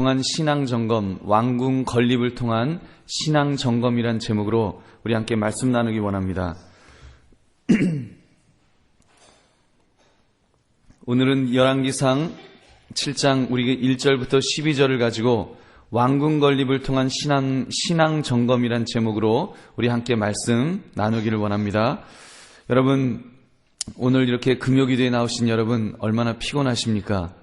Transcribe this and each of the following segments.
통한 신앙점검, 왕궁 건립을 통한 신앙점검이란 제목으로 우리 함께 말씀 나누기 원합니다. 오늘은 열왕기상 7장 우리 1절부터 12절을 가지고 왕궁 건립을 통한 신앙점검이란 제목으로 우리 함께 말씀 나누기를 원합니다. 여러분, 오늘 이렇게 금요기도에 나오신 여러분 얼마나 피곤하십니까?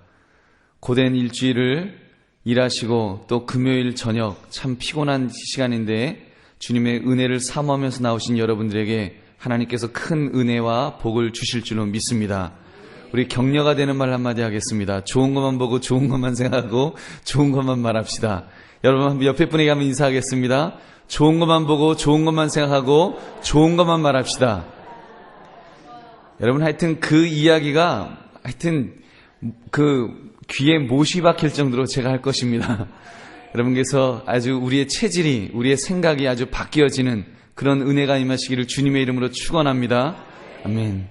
고된 일주일을 일하시고 또 금요일 저녁 참 피곤한 시간인데 주님의 은혜를 사모하면서 나오신 여러분들에게 하나님께서 큰 은혜와 복을 주실 줄로 믿습니다. 우리 격려가 되는 말 한마디 하겠습니다. 좋은 것만 보고 좋은 것만 생각하고 좋은 것만 말합시다. 여러분 옆에 분에게 한번 인사하겠습니다. 좋은 것만 보고 좋은 것만 생각하고 좋은 것만 말합시다. 여러분 하여튼 그 이야기가 그 귀에 못이 박힐 정도로 제가 할 것입니다. 여러분께서 아주 우리의 체질이, 우리의 생각이 아주 바뀌어지는 그런 은혜가 임하시기를 주님의 이름으로 축원합니다. 아멘.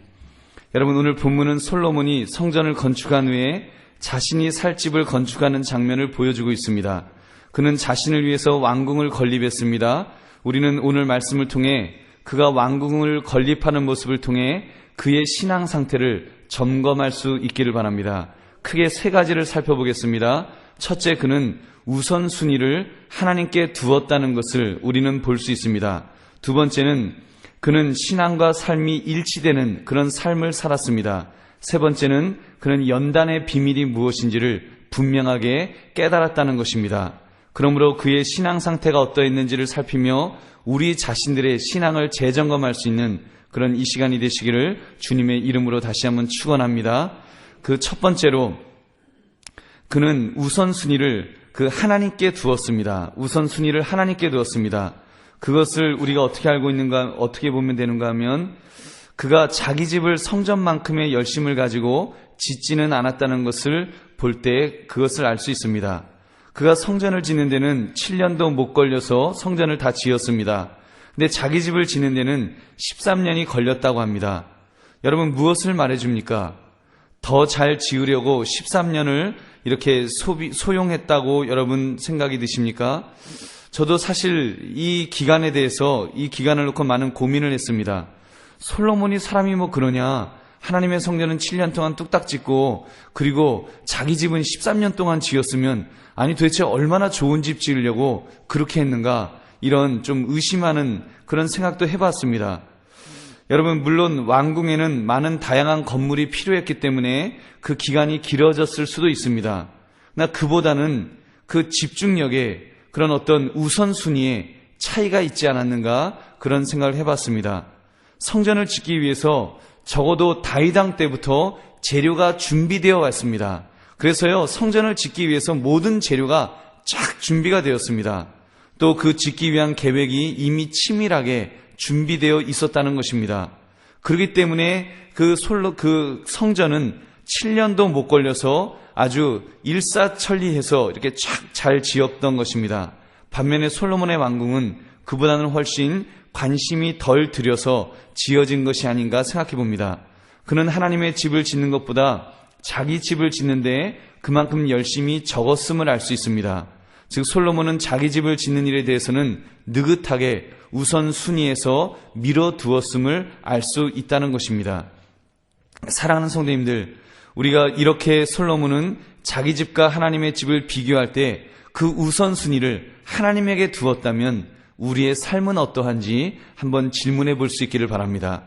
여러분, 오늘 본문은 솔로몬이 성전을 건축한 후에 자신이 살 집을 건축하는 장면을 보여주고 있습니다. 그는 자신을 위해서 왕궁을 건립했습니다. 우리는 오늘 말씀을 통해 그가 왕궁을 건립하는 모습을 통해 그의 신앙 상태를 점검할 수 있기를 바랍니다. 크게 세 가지를 살펴보겠습니다. 첫째, 그는 우선순위를 하나님께 두었다는 것을 우리는 볼 수 있습니다. 두 번째는 그는 신앙과 삶이 일치되는 그런 삶을 살았습니다. 세 번째는 그는 연단의 비밀이 무엇인지를 분명하게 깨달았다는 것입니다. 그러므로 그의 신앙 상태가 어떠했는지를 살피며 우리 자신들의 신앙을 재점검할 수 있는 그런 이 시간이 되시기를 주님의 이름으로 다시 한번 축원합니다. 그 첫 번째로 그는 우선순위를 하나님께 두었습니다. 우선순위를 하나님께 두었습니다. 그것을 우리가 어떻게 알고 있는가, 어떻게 보면 되는가 하면 그가 자기 집을 성전만큼의 열심을 가지고 짓지는 않았다는 것을 볼 때 그것을 알 수 있습니다. 그가 성전을 짓는 데는 7년도 못 걸려서 성전을 다 지었습니다. 근데 자기 집을 짓는 데는 13년이 걸렸다고 합니다. 여러분 무엇을 말해줍니까? 더 잘 지으려고 13년을 이렇게 소용했다고 여러분 생각이 드십니까? 저도 사실 이 기간에 대해서 이 기간을 놓고 많은 고민을 했습니다. 솔로몬이 사람이 뭐 그러냐? 하나님의 성전은 7년 동안 뚝딱 짓고 그리고 자기 집은 13년 동안 지었으면 아니 도대체 얼마나 좋은 집 지으려고 그렇게 했는가? 이런 좀 의심하는 그런 생각도 해봤습니다. 여러분 물론 왕궁에는 많은 다양한 건물이 필요했기 때문에 그 기간이 길어졌을 수도 있습니다. 그러나 그보다는 그 집중력에 그런 어떤 우선순위에 차이가 있지 않았는가 그런 생각을 해봤습니다. 성전을 짓기 위해서 적어도 다윗왕 때부터 재료가 준비되어 왔습니다. 그래서요 성전을 짓기 위해서 모든 재료가 쫙 준비가 되었습니다. 또 그 짓기 위한 계획이 이미 치밀하게 준비되어 있었다는 것입니다. 그렇기 때문에 그 성전은 7년도 못 걸려서 아주 일사천리해서 이렇게 쫙 잘 지었던 것입니다. 반면에 솔로몬의 왕궁은 그보다는 훨씬 관심이 덜 들여서 지어진 것이 아닌가 생각해 봅니다. 그는 하나님의 집을 짓는 것보다 자기 집을 짓는데 그만큼 열심히 적었음을 알 수 있습니다. 즉 솔로몬은 자기 집을 짓는 일에 대해서는 느긋하게 우선순위에서 밀어두었음을 알 수 있다는 것입니다. 사랑하는 성도님들, 우리가 이렇게 솔로몬은 자기 집과 하나님의 집을 비교할 때 그 우선순위를 하나님에게 두었다면 우리의 삶은 어떠한지 한번 질문해 볼 수 있기를 바랍니다.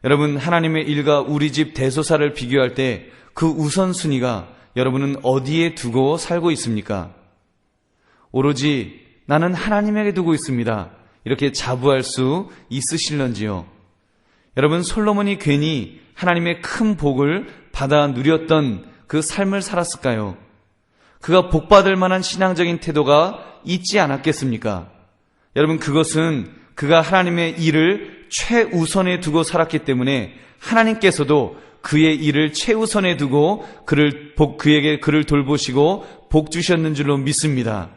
여러분 하나님의 일과 우리 집 대소사를 비교할 때 그 우선순위가 여러분은 어디에 두고 살고 있습니까? 오로지 나는 하나님에게 두고 있습니다. 이렇게 자부할 수 있으실런지요? 여러분 솔로몬이 괜히 하나님의 큰 복을 받아 누렸던 그 삶을 살았을까요? 그가 복받을 만한 신앙적인 태도가 있지 않았겠습니까? 여러분 그것은 그가 하나님의 일을 최우선에 두고 살았기 때문에 하나님께서도 그의 일을 최우선에 두고 그에게 그를 돌보시고 복 주셨는 줄로 믿습니다.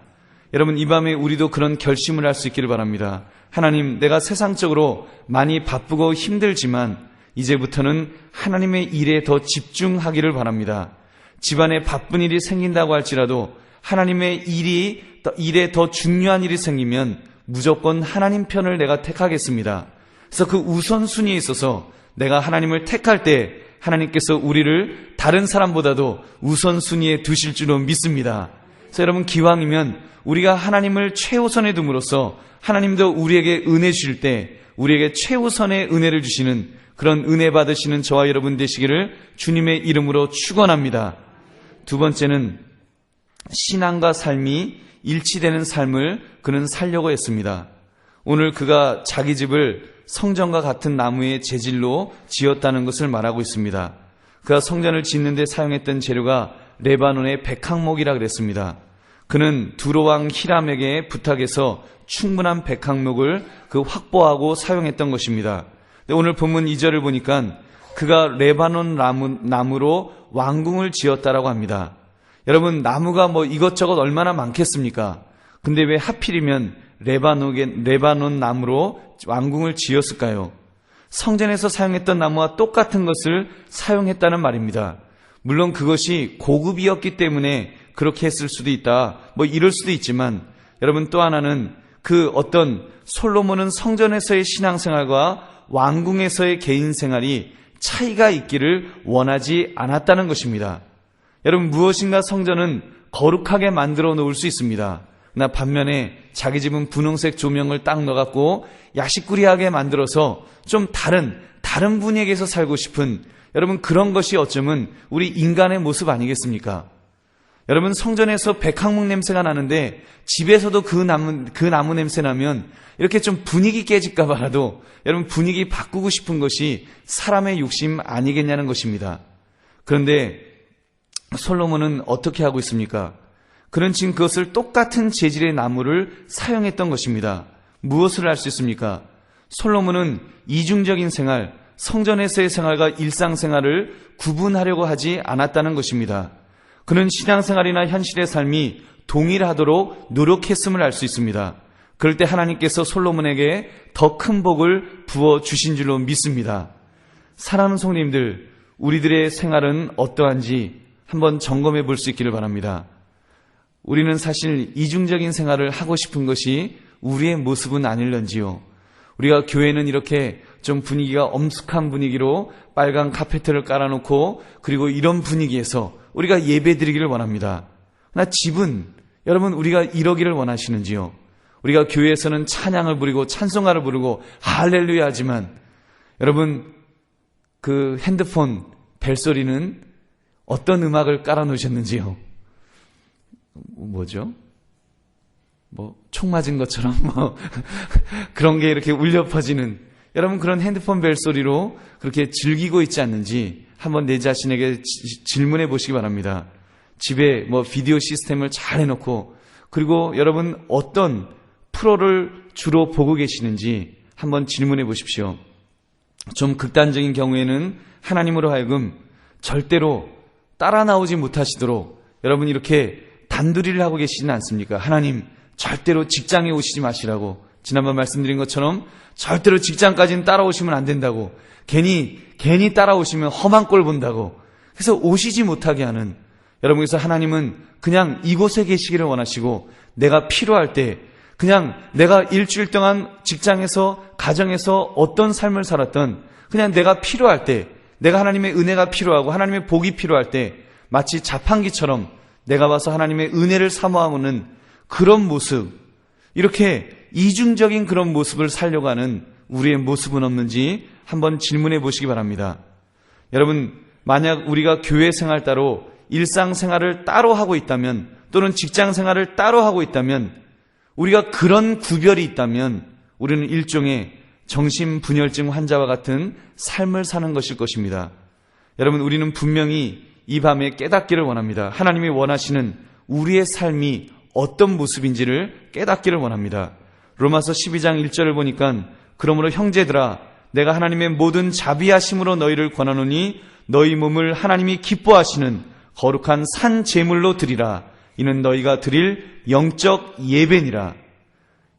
여러분 이 밤에 우리도 그런 결심을 할 수 있기를 바랍니다. 하나님, 내가 세상적으로 많이 바쁘고 힘들지만 이제부터는 하나님의 일에 더 집중하기를 바랍니다. 집안에 바쁜 일이 생긴다고 할지라도 하나님의 일에 더 중요한 일이 생기면 무조건 하나님 편을 내가 택하겠습니다. 그래서 그 우선순위에 있어서 내가 하나님을 택할 때 하나님께서 우리를 다른 사람보다도 우선순위에 두실 줄로 믿습니다. 그래서 여러분, 기왕이면 우리가 하나님을 최우선에 둠으로써 하나님도 우리에게 은혜 주실 때 우리에게 최우선의 은혜를 주시는 그런 은혜 받으시는 저와 여러분 되시기를 주님의 이름으로 축원합니다. 두 번째는 신앙과 삶이 일치되는 삶을 그는 살려고 했습니다. 오늘 그가 자기 집을 성전과 같은 나무의 재질로 지었다는 것을 말하고 있습니다. 그가 성전을 짓는 데 사용했던 재료가 레바논의 백항목이라 그랬습니다. 그는 두로왕 히람에게 부탁해서 충분한 백항목을 확보하고 사용했던 것입니다. 오늘 본문 2절을 보니까 그가 레바논 나무로 왕궁을 지었다라고 합니다. 여러분, 나무가 이것저것 얼마나 많겠습니까? 근데 왜 하필이면 레바논 나무로 왕궁을 지었을까요? 성전에서 사용했던 나무와 똑같은 것을 사용했다는 말입니다. 물론 그것이 고급이었기 때문에 그렇게 했을 수도 있다, 이럴 수도 있지만, 여러분, 또 하나는 솔로몬은 성전에서의 신앙생활과 왕궁에서의 개인 생활이 차이가 있기를 원하지 않았다는 것입니다. 여러분, 무엇인가 성전은 거룩하게 만들어 놓을 수 있습니다. 그러나 반면에 자기 집은 분홍색 조명을 딱 넣어갖고 야식꾸리하게 만들어서 좀 다른 분위기에서 살고 싶은, 여러분, 그런 것이 어쩌면 우리 인간의 모습 아니겠습니까? 여러분, 성전에서 백항목 냄새가 나는데 집에서도 그 나무 냄새 나면 이렇게 좀 분위기 깨질까 봐라도 여러분, 분위기 바꾸고 싶은 것이 사람의 욕심 아니겠냐는 것입니다. 그런데 솔로몬은 어떻게 하고 있습니까? 그는 지금 그것을 똑같은 재질의 나무를 사용했던 것입니다. 무엇을 할 수 있습니까? 솔로몬은 이중적인 생활, 성전에서의 생활과 일상생활을 구분하려고 하지 않았다는 것입니다. 그는 신앙생활이나 현실의 삶이 동일하도록 노력했음을 알 수 있습니다. 그럴 때 하나님께서 솔로몬에게 더 큰 복을 부어주신 줄로 믿습니다. 사랑하는 성도님들, 우리들의 생활은 어떠한지 한번 점검해 볼 수 있기를 바랍니다. 우리는 사실 이중적인 생활을 하고 싶은 것이 우리의 모습은 아닐런지요. 우리가 교회는 이렇게 좀 분위기가 엄숙한 분위기로 빨간 카페트를 깔아놓고 그리고 이런 분위기에서 우리가 예배드리기를 원합니다. 그러나 집은 여러분, 우리가 이러기를 원하시는지요? 우리가 교회에서는 찬양을 부르고 찬송가를 부르고 할렐루야 하지만 여러분, 그 핸드폰 벨소리는 어떤 음악을 깔아놓으셨는지요? 뭐죠? 총 맞은 것처럼 그런 게 이렇게 울려 퍼지는, 여러분, 그런 핸드폰 벨소리로 그렇게 즐기고 있지 않는지 한번 내 자신에게 질문해 보시기 바랍니다. 집에 비디오 시스템을 잘 해놓고 그리고 여러분 어떤 프로를 주로 보고 계시는지 한번 질문해 보십시오. 좀 극단적인 경우에는 하나님으로 하여금 절대로 따라 나오지 못하시도록 여러분 이렇게 단둘이를 하고 계시지는 않습니까? 하나님, 절대로 직장에 오시지 마시라고, 지난번 말씀드린 것처럼 절대로 직장까지는 따라오시면 안 된다고, 괜히 따라오시면 험한 꼴 본다고, 그래서 오시지 못하게 하는, 여러분께서 하나님은 그냥 이곳에 계시기를 원하시고, 내가 필요할 때 그냥 내가 일주일 동안 직장에서 가정에서 어떤 삶을 살았던, 그냥 내가 필요할 때, 내가 하나님의 은혜가 필요하고 하나님의 복이 필요할 때 마치 자판기처럼 내가 와서 하나님의 은혜를 사모하는 그런 모습, 이렇게 이중적인 그런 모습을 살려고 하는 우리의 모습은 없는지 한번 질문해 보시기 바랍니다. 여러분, 만약 우리가 교회 생활 따로, 일상생활을 따로 하고 있다면, 또는 직장생활을 따로 하고 있다면, 우리가 그런 구별이 있다면 우리는 일종의 정신분열증 환자와 같은 삶을 사는 것일 것입니다. 여러분, 우리는 분명히 이 밤에 깨닫기를 원합니다. 하나님이 원하시는 우리의 삶이 어떤 모습인지를 깨닫기를 원합니다. 로마서 12장 1절을 보니까 그러므로 형제들아, 내가 하나님의 모든 자비하심으로 너희를 권하노니 너희 몸을 하나님이 기뻐하시는 거룩한 산 제물로 드리라. 이는 너희가 드릴 영적 예배니라.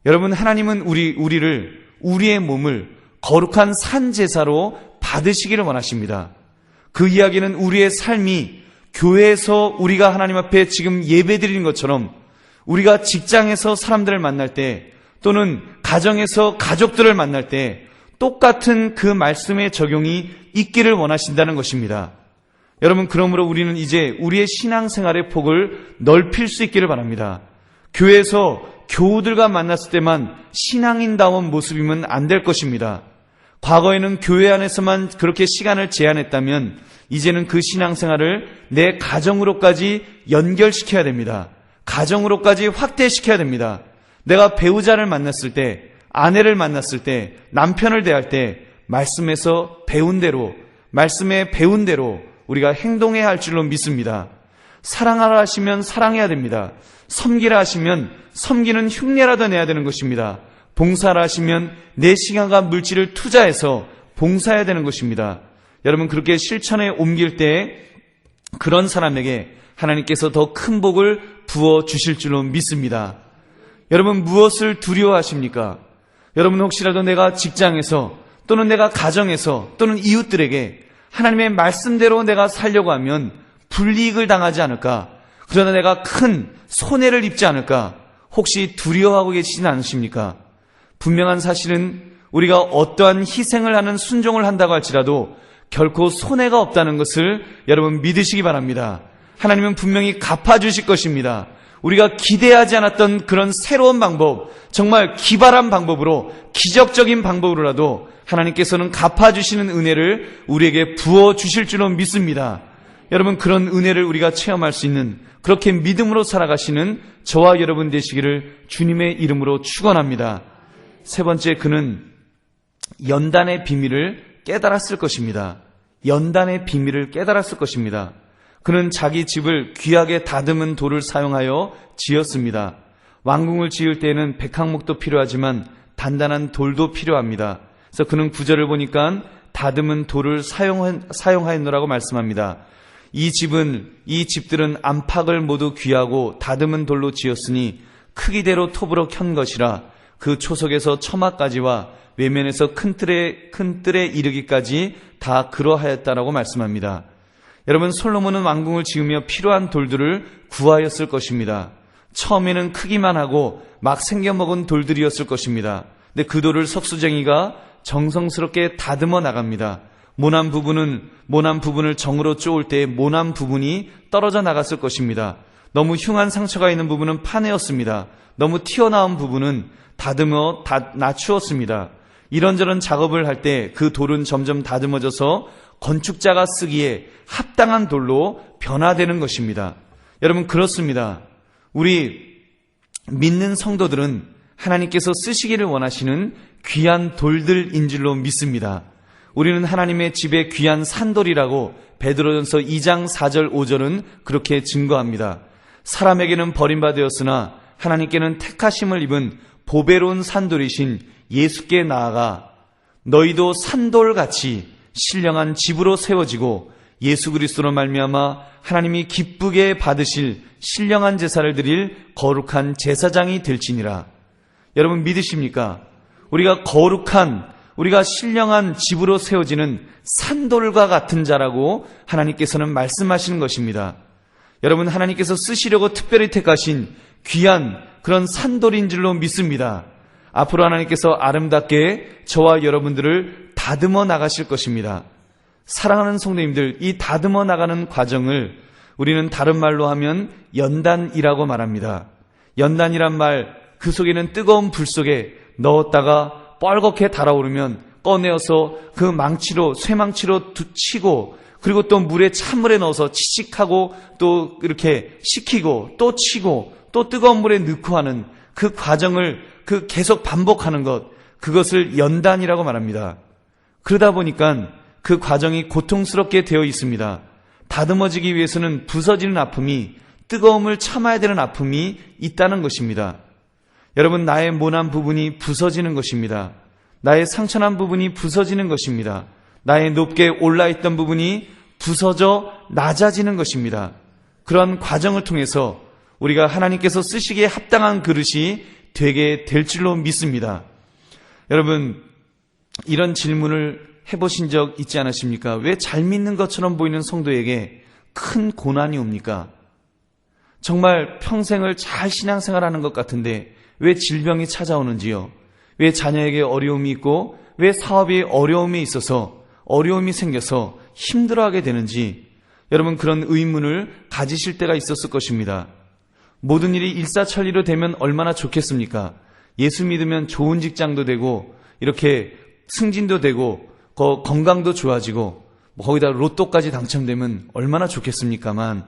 여러분, 하나님은 우리의 몸을 거룩한 산 제사로 받으시기를 원하십니다. 그 이야기는 우리의 삶이 교회에서 우리가 하나님 앞에 지금 예배드리는 것처럼 우리가 직장에서 사람들을 만날 때 또는 가정에서 가족들을 만날 때 똑같은 그 말씀의 적용이 있기를 원하신다는 것입니다. 여러분, 그러므로 우리는 이제 우리의 신앙생활의 폭을 넓힐 수 있기를 바랍니다. 교회에서 교우들과 만났을 때만 신앙인다운 모습이면 안 될 것입니다. 과거에는 교회 안에서만 그렇게 시간을 제한했다면 이제는 그 신앙생활을 내 가정으로까지 연결시켜야 됩니다. 가정으로까지 확대시켜야 됩니다. 내가 배우자를 만났을 때, 아내를 만났을 때, 남편을 대할 때 말씀에서 배운 대로, 말씀에 배운 대로 우리가 행동해야 할 줄로 믿습니다. 사랑하라 하시면 사랑해야 됩니다. 섬기라 하시면 섬기는 흉내라도 내야 되는 것입니다. 봉사라 하시면 내 시간과 물질을 투자해서 봉사해야 되는 것입니다. 여러분, 그렇게 실천에 옮길 때 그런 사람에게 하나님께서 더 큰 복을 부어주실 줄로 믿습니다. 여러분, 무엇을 두려워하십니까? 여러분, 혹시라도 내가 직장에서 또는 내가 가정에서 또는 이웃들에게 하나님의 말씀대로 내가 살려고 하면 불이익을 당하지 않을까? 그러나 내가 큰 손해를 입지 않을까? 혹시 두려워하고 계시진 않으십니까? 분명한 사실은 우리가 어떠한 희생을 하는 순종을 한다고 할지라도 결코 손해가 없다는 것을 여러분 믿으시기 바랍니다. 하나님은 분명히 갚아주실 것입니다. 우리가 기대하지 않았던 그런 새로운 방법, 정말 기발한 방법으로, 기적적인 방법으로라도 하나님께서는 갚아주시는 은혜를 우리에게 부어주실 줄로 믿습니다. 여러분, 그런 은혜를 우리가 체험할 수 있는, 그렇게 믿음으로 살아가시는 저와 여러분 되시기를 주님의 이름으로 축원합니다. 세 번째, 그는 연단의 비밀을 깨달았을 것입니다. 연단의 비밀을 깨달았을 것입니다. 그는 자기 집을 귀하게 다듬은 돌을 사용하여 지었습니다. 왕궁을 지을 때에는 백항목도 필요하지만 단단한 돌도 필요합니다. 그래서 그는 구절을 보니까 다듬은 돌을 사용하였노라고 말씀합니다. 이 집들은 안팎을 모두 귀하고 다듬은 돌로 지었으니 크기대로 톱으로 켠 것이라 그 초석에서 처마까지와 외면에서 큰 뜰에 이르기까지 다 그러하였다라고 말씀합니다. 여러분, 솔로몬은 왕궁을 지으며 필요한 돌들을 구하였을 것입니다. 처음에는 크기만 하고 막 생겨먹은 돌들이었을 것입니다. 근데 그 돌을 석수쟁이가 정성스럽게 다듬어 나갑니다. 모난 부분을 정으로 쪼을 때 모난 부분이 떨어져 나갔을 것입니다. 너무 흉한 상처가 있는 부분은 파내었습니다. 너무 튀어나온 부분은 다듬어 낮추었습니다. 이런저런 작업을 할 때 그 돌은 점점 다듬어져서 건축자가 쓰기에 합당한 돌로 변화되는 것입니다. 여러분, 그렇습니다. 우리 믿는 성도들은 하나님께서 쓰시기를 원하시는 귀한 돌들인 줄로 믿습니다. 우리는 하나님의 집의 귀한 산돌이라고 베드로전서 2장 4절 5절은 그렇게 증거합니다. 사람에게는 버림받았으나 하나님께는 택하심을 입은 보배로운 산돌이신 예수께 나아가 너희도 산돌같이 신령한 집으로 세워지고 예수 그리스도로 말미암아 하나님이 기쁘게 받으실 신령한 제사를 드릴 거룩한 제사장이 될지니라. 여러분, 믿으십니까? 우리가 신령한 집으로 세워지는 산돌과 같은 자라고 하나님께서는 말씀하시는 것입니다. 여러분, 하나님께서 쓰시려고 특별히 택하신 귀한 그런 산돌인 줄로 믿습니다. 앞으로 하나님께서 아름답게 저와 여러분들을 다듬어 나가실 것입니다. 사랑하는 성도님들, 이 다듬어 나가는 과정을 우리는 다른 말로 하면 연단이라고 말합니다. 연단이란 말, 그 속에는 뜨거운 불 속에 넣었다가 뻘겋게 달아오르면 꺼내어서 그 망치로, 쇠망치로 치고, 그리고 또 찬물에 넣어서 치식하고 또 이렇게 식히고 또 치고 또 뜨거운 물에 넣고 하는 그 과정을 계속 반복하는 것, 그것을 연단이라고 말합니다. 그러다 보니까 그 과정이 고통스럽게 되어 있습니다. 다듬어지기 위해서는 부서지는 아픔이, 뜨거움을 참아야 되는 아픔이 있다는 것입니다. 여러분, 나의 모난 부분이 부서지는 것입니다. 나의 상처난 부분이 부서지는 것입니다. 나의 높게 올라있던 부분이 부서져 낮아지는 것입니다. 그런 과정을 통해서 우리가 하나님께서 쓰시기에 합당한 그릇이 되게 될 줄로 믿습니다. 여러분, 이런 질문을 해보신 적 있지 않으십니까? 왜 잘 믿는 것처럼 보이는 성도에게 큰 고난이 옵니까? 정말 평생을 잘 신앙생활하는 것 같은데 왜 질병이 찾아오는지요? 왜 자녀에게 어려움이 있고 왜 사업에 어려움이 있어서 어려움이 생겨서 힘들어하게 되는지 여러분 그런 의문을 가지실 때가 있었을 것입니다. 모든 일이 일사천리로 되면 얼마나 좋겠습니까? 예수 믿으면 좋은 직장도 되고 이렇게 승진도 되고 건강도 좋아지고 거기다 로또까지 당첨되면 얼마나 좋겠습니까만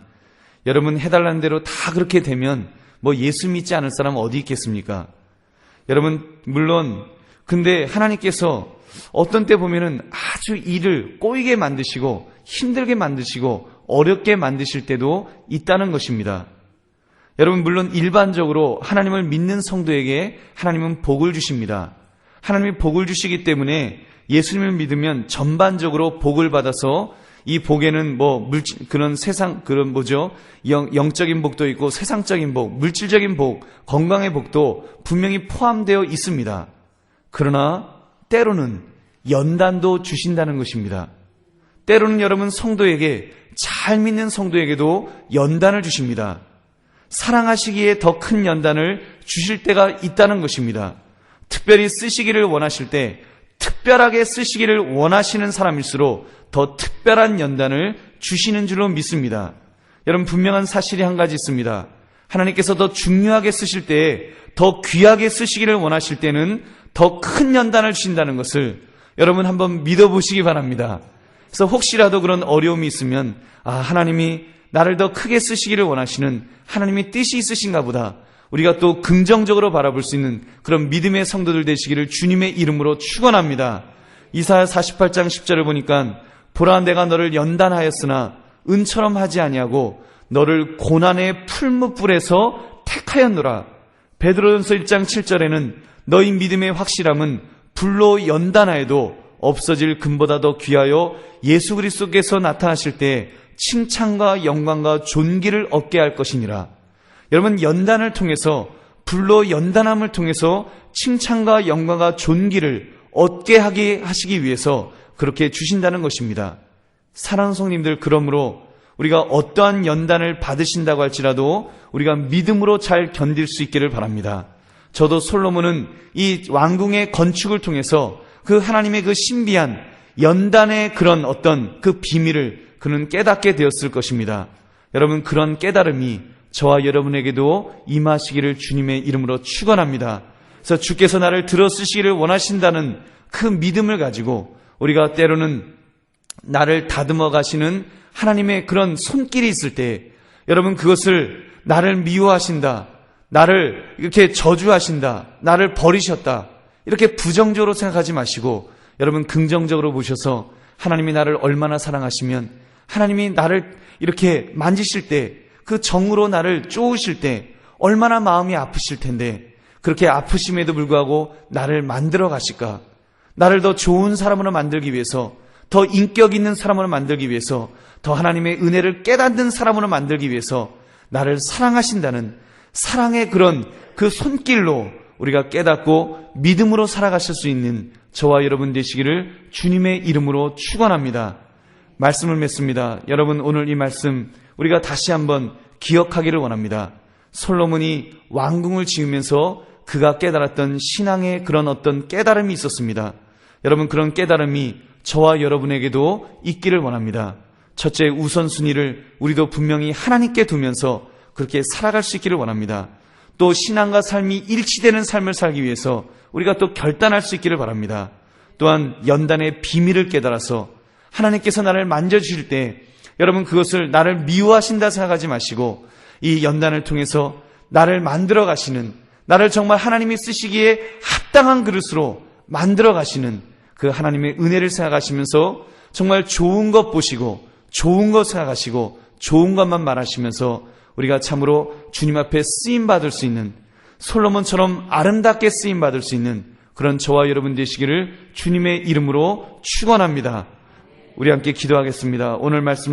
여러분 해달라는 대로 다 그렇게 되면 예수 믿지 않을 사람은 어디 있겠습니까? 여러분 물론 근데 하나님께서 어떤 때 보면은 아주 일을 꼬이게 만드시고 힘들게 만드시고 어렵게 만드실 때도 있다는 것입니다. 여러분 물론 일반적으로 하나님을 믿는 성도에게 하나님은 복을 주십니다. 하나님이 복을 주시기 때문에 예수님을 믿으면 전반적으로 복을 받아서 이 복에는 그런 영적인 복도 있고 세상적인 복, 물질적인 복, 건강의 복도 분명히 포함되어 있습니다. 그러나 때로는 연단도 주신다는 것입니다. 때로는 여러분 성도에게 잘 믿는 성도에게도 연단을 주십니다. 사랑하시기에 더 큰 연단을 주실 때가 있다는 것입니다. 특별히 쓰시기를 원하실 때 특별하게 쓰시기를 원하시는 사람일수록 더 특별한 연단을 주시는 줄로 믿습니다. 여러분 분명한 사실이 한 가지 있습니다. 하나님께서 더 중요하게 쓰실 때에 더 귀하게 쓰시기를 원하실 때는 더 큰 연단을 주신다는 것을 여러분 한번 믿어보시기 바랍니다. 그래서 혹시라도 그런 어려움이 있으면 하나님이 나를 더 크게 쓰시기를 원하시는 하나님의 뜻이 있으신가 보다. 우리가 또 긍정적으로 바라볼 수 있는 그런 믿음의 성도들 되시기를 주님의 이름으로 축원합니다. 이사야 48장 10절을 보니까 보라 내가 너를 연단하였으나 은처럼 하지 아니하고 너를 고난의 풀무불에서 택하였노라. 베드로전서 1장 7절에는 너희 믿음의 확실함은 불로 연단하여도 없어질 금보다 더 귀하여 예수 그리스도께서 나타나실 때 칭찬과 영광과 존귀를 얻게 할 것이니라. 여러분 연단을 통해서 불로 연단함을 통해서 칭찬과 영광과 존귀를 얻게 하게 하시기 위해서 그렇게 주신다는 것입니다. 사랑하는 성님들 그러므로 우리가 어떠한 연단을 받으신다고 할지라도 우리가 믿음으로 잘 견딜 수 있기를 바랍니다. 저도 솔로몬은 이 왕궁의 건축을 통해서 그 하나님의 그 신비한 연단의 그런 어떤 그 비밀을 그는 깨닫게 되었을 것입니다. 여러분 그런 깨달음이 저와 여러분에게도 임하시기를 주님의 이름으로 축원합니다. 그래서 주께서 나를 들어 쓰시기를 원하신다는 그 믿음을 가지고 우리가 때로는 나를 다듬어 가시는 하나님의 그런 손길이 있을 때 여러분 그것을 나를 미워하신다, 나를 이렇게 저주하신다, 나를 버리셨다 이렇게 부정적으로 생각하지 마시고 여러분 긍정적으로 보셔서 하나님이 나를 얼마나 사랑하시면 하나님이 나를 이렇게 만지실 때 그 정으로 나를 쪼으실 때 얼마나 마음이 아프실 텐데 그렇게 아프심에도 불구하고 나를 만들어 가실까? 나를 더 좋은 사람으로 만들기 위해서 더 인격 있는 사람으로 만들기 위해서 더 하나님의 은혜를 깨닫는 사람으로 만들기 위해서 나를 사랑하신다는 사랑의 그런 그 손길로 우리가 깨닫고 믿음으로 살아가실 수 있는 저와 여러분 되시기를 주님의 이름으로 축원합니다. 말씀을 맺습니다. 여러분 오늘 이 말씀 우리가 다시 한번 기억하기를 원합니다. 솔로몬이 왕궁을 지으면서 그가 깨달았던 신앙의 그런 어떤 깨달음이 있었습니다. 여러분 그런 깨달음이 저와 여러분에게도 있기를 원합니다. 첫째 우선순위를 우리도 분명히 하나님께 두면서 그렇게 살아갈 수 있기를 원합니다. 또 신앙과 삶이 일치되는 삶을 살기 위해서 우리가 또 결단할 수 있기를 바랍니다. 또한 연단의 비밀을 깨달아서 하나님께서 나를 만져주실 때 여러분 그것을 나를 미워하신다 생각하지 마시고 이 연단을 통해서 나를 만들어 가시는 나를 정말 하나님이 쓰시기에 합당한 그릇으로 만들어 가시는 그 하나님의 은혜를 생각하시면서 정말 좋은 것 보시고 좋은 것 생각하시고 좋은 것만 말하시면서 우리가 참으로 주님 앞에 쓰임받을 수 있는 솔로몬처럼 아름답게 쓰임받을 수 있는 그런 저와 여러분 되시기를 주님의 이름으로 축원합니다. 우리 함께 기도하겠습니다. 오늘 말씀